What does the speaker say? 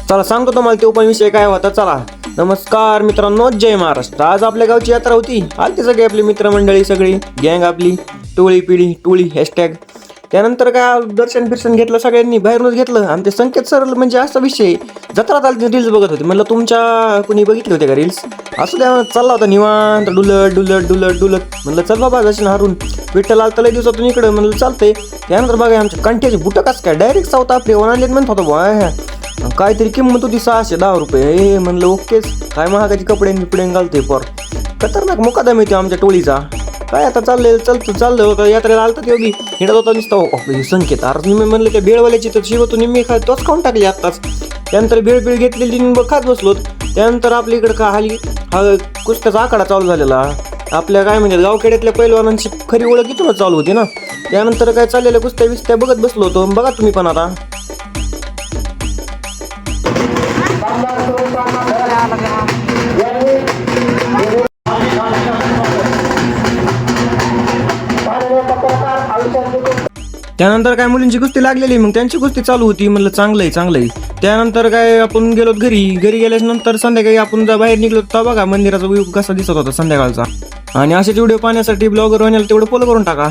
चला सांगतो तुम्हाला ते पण विषय काय होता. चला नमस्कार मित्रांनो, जय महाराष्ट्र. आज आपल्या गावची यात्रा होती. आलते सगळे आपली मित्रमंडळी, सगळी गँग आपली, टोळी पिढी टोळी हॅशटॅग. त्यानंतर काय दर्शन बिर्शन घेतलं सगळ्यांनी, बाहेरूनच घेतलं. आणि ते संकेत सर म्हणजे असा विषय, जत्रात आले रील्स बघत होते. म्हणलं तुमच्या कुणी बघितले होते का रील्स? असू द्या, चालला होता निवांत डुलत डुलत डुलत डुलत. म्हणलं चल बाबा जाशील हारून, विठ्ठल आलता लय दिवसातून इकडं. म्हणलं चालतंय. त्यानंतर बघा आमच्या कंठ्याची बुटं कसं काय डायरेक्ट साऊथ आफ्रिका आणलेत म्हणत होता बुवा. काहीतरी किंमत होती 610 रुपये. म्हणलं ओकेच, काय महागाची कपडे बिपडे घालते पोर. खतरनाक मुकादम येतो आमच्या टोळीचा. काय आता चाललं होतं यात्रेला आलतं तेवढी हिंडत होता नुसतं संकेत. अरे मी म्हणलं त्या भेळवाल्याची तर शिवतो निम्मी तोच खाऊन टाकली आत्ताच. त्यानंतर भेळ घेतलेली खात बसलो. त्यानंतर आपल्या इकडं का हल्ली हा कुस्त्याचा आखाडा चालू झालेला. आपल्या काय म्हणजे गावखेड्यातल्या पैलवानांची खरी ओळख इथूनच चालू होती ना. त्यानंतर काय चाललेल्या कुस्त्या बिस्त्या बघत बसलो होतो. बघा तुम्ही पण आता. त्यानंतर काय मुलींची कुस्ती लागलेली, मग त्यांची कुस्ती चालू होती. म्हणलं चांगलंय. त्यानंतर काय आपण गेलो घरी गेल्याच्या नंतर संध्याकाळी आपण बाहेर निघलो तर बघा मंदिराचा व्ह्यू कसा दिसत होता संध्याकाळचा. आणि असेच व्हिडिओ पाहण्यासाठी ब्लॉगर होण्याला तेवढं फॉलो करून टाका.